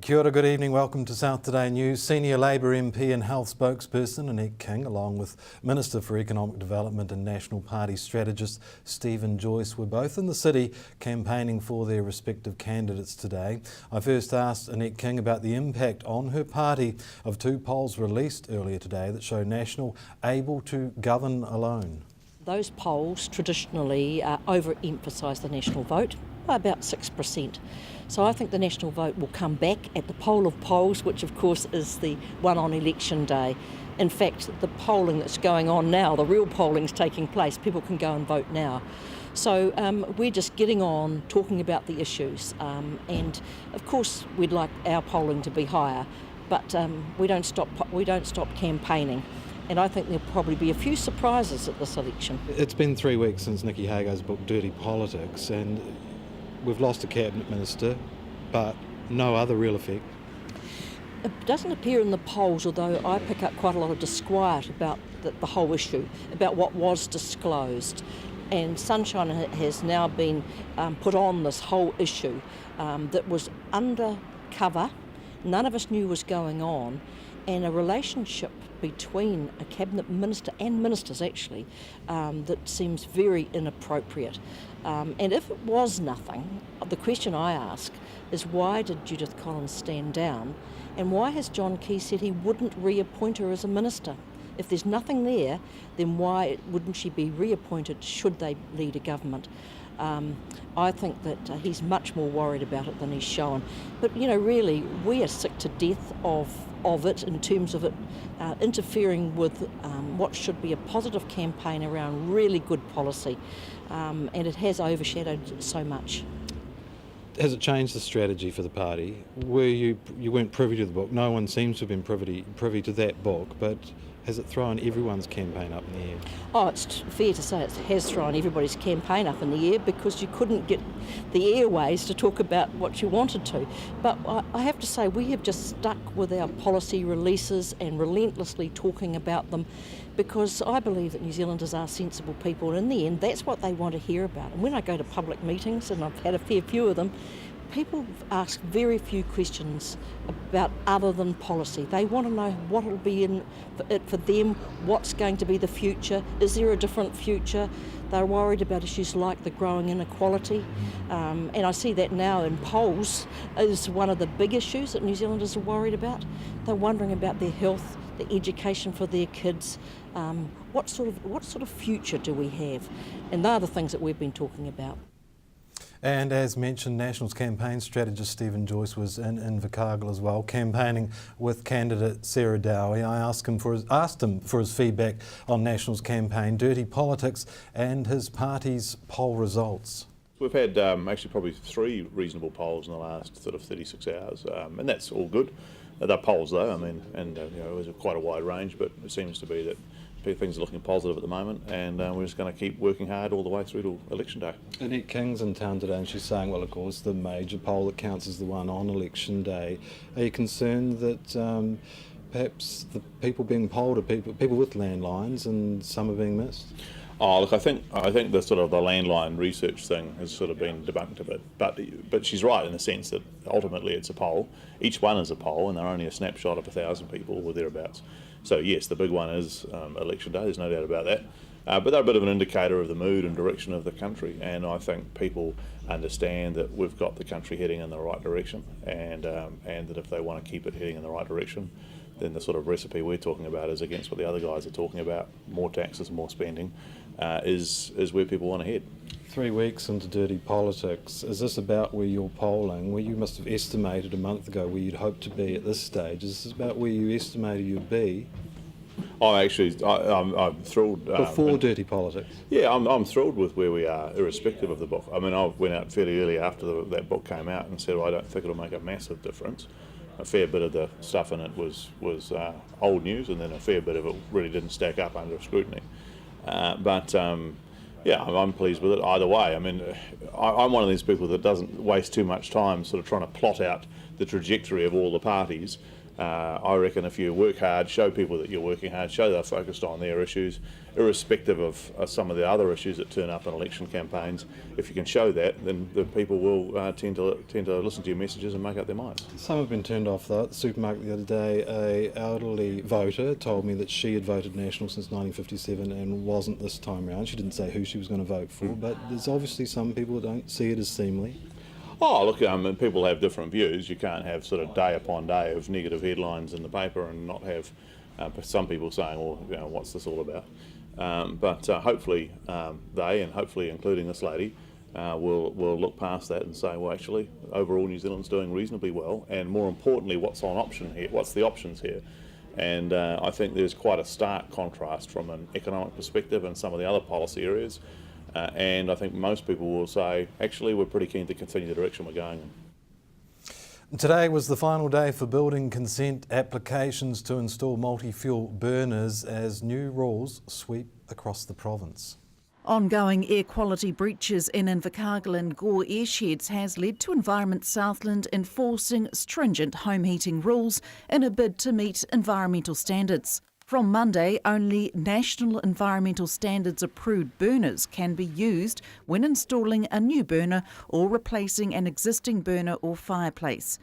Kia ora, good evening, welcome to South Today News. Senior Labour MP and Health spokesperson Annette King, along with Minister for Economic Development and National Party strategist Stephen Joyce, were both in the city campaigning for their respective candidates today. I first asked Annette King about the impact on her party of two polls released earlier today that show National able to govern alone. Those polls traditionally overemphasise the National vote by about 6%. So I think the National vote will come back at the poll of polls, which of course is the one on election day. In fact, the polling that's going on now, the real polling is taking place. People can go and vote now. So we're just getting on, talking about the issues. And of course, we'd like our polling to be higher, but we don't stop campaigning. And I think there'll probably be a few surprises at this election. It's been 3 weeks since Nicky Hago's book Dirty Politics, and we've lost a cabinet minister, but no other real effect. It doesn't appear in the polls, although I pick up quite a lot of disquiet about the whole issue, about what was disclosed. And sunshine has now been put on this whole issue that was undercover. None of us knew was going on, and a relationship between a cabinet minister and ministers actually that seems very inappropriate. And if it was nothing, the question I ask is why did Judith Collins stand down, and why has John Key said he wouldn't reappoint her as a minister? If there's nothing there, then why wouldn't she be reappointed should they lead a government? I think that he's much more worried about it than he's shown. But, you know, really, we are sick to death of it in terms of it interfering with what should be a positive campaign around really good policy. And it has overshadowed so much. Has it changed the strategy for the party? You weren't privy to the book. No one seems to have been privy to that book, but has it thrown everyone's campaign up in the air? Oh, it's fair to say it has thrown everybody's campaign up in the air because you couldn't get the airways to talk about what you wanted to. But I have to say we have just stuck with our policy releases and relentlessly talking about them because I believe that New Zealanders are sensible people, and in the end that's what they want to hear about. And when I go to public meetings, and I've had a fair few of them, people ask very few questions about other than policy. They want to know what will be in it for them, what's going to be the future, is there a different future? They're worried about issues like the growing inequality, and I see that now in polls is one of the big issues that New Zealanders are worried about. They're wondering about their health, the education for their kids, what sort of future do we have? And they're the things that we've been talking about. And as mentioned, National's campaign strategist Stephen Joyce was in Invercargill as well, campaigning with candidate Sarah Dowie. I asked him for his feedback on National's campaign, Dirty Politics, and his party's poll results. We've had actually probably 3 reasonable polls in the last sort of 36 hours, and that's all good. They're polls though, I mean, and you know, it was quite a wide range, but it seems to be that things are looking positive at the moment, and we're just going to keep working hard all the way through to election day. Annette King's in town today, and she's saying, well, of course, the major poll that counts is the one on election day. Are you concerned that perhaps the people being polled are people with landlines and some are being missed? Oh, look, I think the sort of the landline research thing has sort of been debunked a bit, but she's right in the sense that ultimately it's a poll. Each one is a poll, and they're only a snapshot of 1,000 people or thereabouts. So yes, the big one is election day, there's no doubt about that. But they're a bit of an indicator of the mood and direction of the country, and I think people understand that we've got the country heading in the right direction, and that if they want to keep it heading in the right direction, then the sort of recipe we're talking about is against what the other guys are talking about, more taxes, more spending, is where people want to head. 3 weeks into Dirty Politics, is this about where you're polling, where you must have estimated a month ago where you'd hope to be at this stage? Is this about where you estimated you'd be? I'm thrilled. Before Dirty Politics? Yeah, I'm thrilled with where we are, irrespective of the book. I mean, I went out fairly early after that book came out and said, well, I don't think it'll make a massive difference. A fair bit of the stuff in it was old news, and then a fair bit of it really didn't stack up under scrutiny. Yeah, I'm pleased with it either way. I mean, I'm one of these people that doesn't waste too much time sort of trying to plot out the trajectory of all the parties I reckon if you work hard, show people that you're working hard, show they're focused on their issues, irrespective of some of the other issues that turn up in election campaigns. If you can show that, then the people will tend to listen to your messages and make up their minds. Some have been turned off though. At the supermarket the other day, a elderly voter told me that she had voted National since 1957 and wasn't this time round. She didn't say who she was going to vote for, but there's obviously some people that don't see it as seemly. Oh, look, people have different views. You can't have sort of day upon day of negative headlines in the paper and not have some people saying, well, you know, what's this all about? But hopefully they, and hopefully including this lady, will look past that and say, well, actually, overall New Zealand's doing reasonably well, and more importantly, what's on option here? What's the options here? And I think there's quite a stark contrast from an economic perspective and some of the other policy areas. And I think most people will say, actually, we're pretty keen to continue the direction we're going in. Today was the final day for building consent applications to install multi-fuel burners as new rules sweep across the province. Ongoing air quality breaches in Invercargill and Gore airsheds has led to Environment Southland enforcing stringent home heating rules in a bid to meet environmental standards. From Monday, only National Environmental Standards approved burners can be used when installing a new burner or replacing an existing burner or fireplace.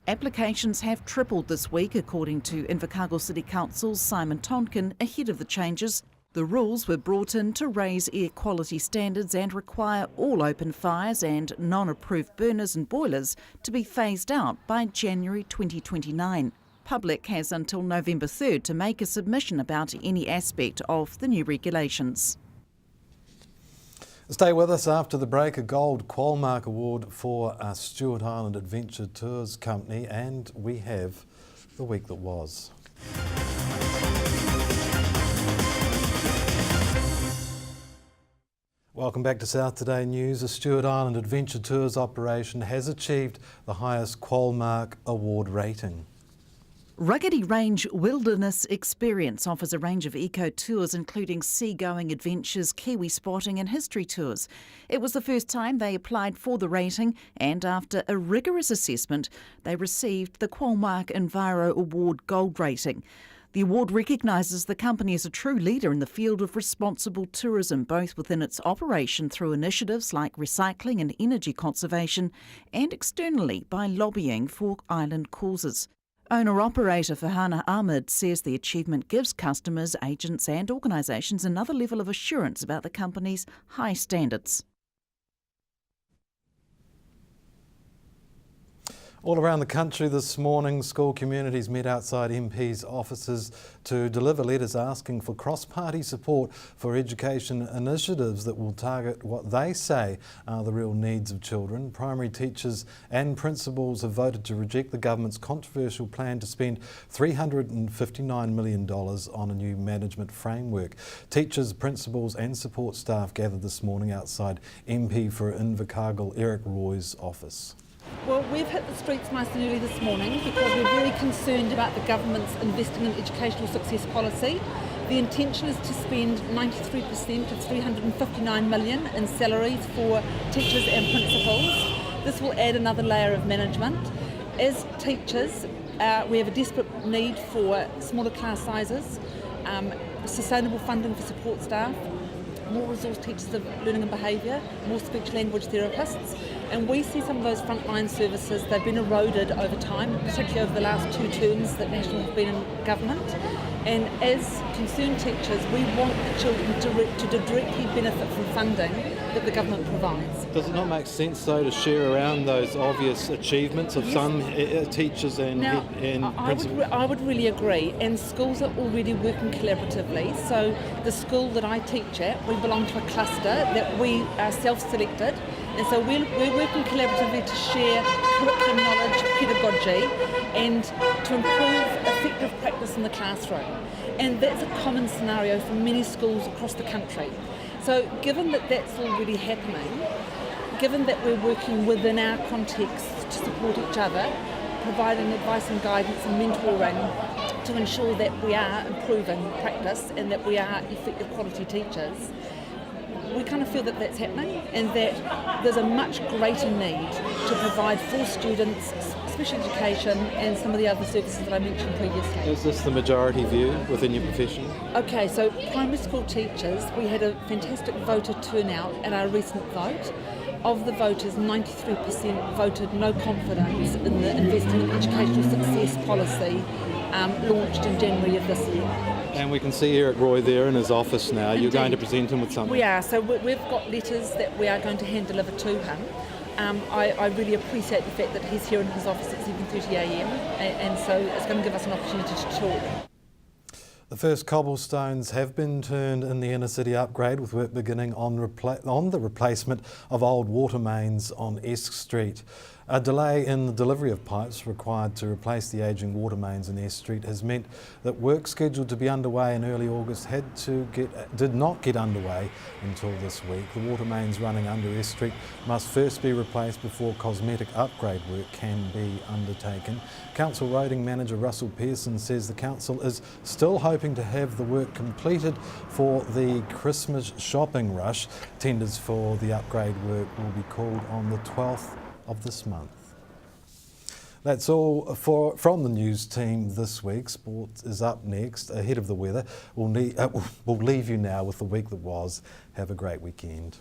Applications have tripled this week, according to Invercargill City Council's Simon Tonkin, ahead of the changes. The rules were brought in to raise air quality standards and require all open fires and non-approved burners and boilers to be phased out by January 2029. Public has until November 3rd to make a submission about any aspect of the new regulations. Stay with us after the break. A Gold Qualmark Award for Stewart Island Adventure Tours Company, and we have the week that was. Welcome back to South Today News. The Stewart Island Adventure Tours operation has achieved the highest Qualmark Award rating. Ruggedy Range Wilderness Experience offers a range of eco-tours including sea-going adventures, kiwi spotting and history tours. It was the first time they applied for the rating, and after a rigorous assessment they received the Qualmark Enviro Award Gold rating. The award recognises the company as a true leader in the field of responsible tourism, both within its operation through initiatives like recycling and energy conservation, and externally by lobbying for island causes. Owner-operator Farhana Ahmed says the achievement gives customers, agents and organisations another level of assurance about the company's high standards. All around the country this morning, school communities met outside MPs' offices to deliver letters asking for cross-party support for education initiatives that will target what they say are the real needs of children. Primary teachers and principals have voted to reject the government's controversial plan to spend $359 million on a new management framework. Teachers, principals and support staff gathered this morning outside MP for Invercargill Eric Roy's office. Well, we've hit the streets nice and early this morning because we're very concerned about the government's investing in educational success policy. The intention is to spend 93% of $359 million in salaries for teachers and principals. This will add another layer of management. As teachers, we have a desperate need for smaller class sizes, sustainable funding for support staff, more resource teachers of learning and behaviour, more speech language therapists, and we see some of those frontline services, they've been eroded over time, particularly over the last 2 terms that National have been in government. And as concerned teachers, we want the children to directly benefit from funding that the government provides. Does it not make sense though to share around those obvious achievements of some teachers and principals? I would really agree, and schools are already working collaboratively. So the school that I teach at, we belong to a cluster that we are self-selected, and so we're working collaboratively to share curriculum knowledge, pedagogy, and to improve effective practice in the classroom. And that's a common scenario for many schools across the country. So given that that's already happening, given that we're working within our context to support each other, providing advice and guidance and mentoring to ensure that we are improving practice and that we are effective quality teachers, we kind of feel that that's happening and that there's a much greater need to provide for students special education and some of the other services that I mentioned previously. Is this the majority view within your profession? Okay, so primary school teachers, we had a fantastic voter turnout at our recent vote. Of the voters, 93% voted no confidence in the Investing in Educational Success policy launched in January of this year. And we can see Eric Roy there in his office now. You're going to present him with something? We are, so we've got letters that we are going to hand deliver to him. I really appreciate the fact that he's here in his office at 7:30am, and so it's going to give us an opportunity to talk. The first cobblestones have been turned in the inner city upgrade, with work beginning on the replacement of old water mains on Esk Street. A delay in the delivery of pipes required to replace the ageing water mains in Esk Street has meant that work scheduled to be underway in early August did not get underway until this week. The water mains running under Esk Street must first be replaced before cosmetic upgrade work can be undertaken. Council Rowe-Dean manager Russell Pearson says the council is still hoping to have the work completed for the Christmas shopping rush. Tenders for the upgrade work will be called on the 12th of this month. That's all from the news team this week. Sport is up next. Ahead of the weather, we'll leave you now with the week that was. Have a great weekend.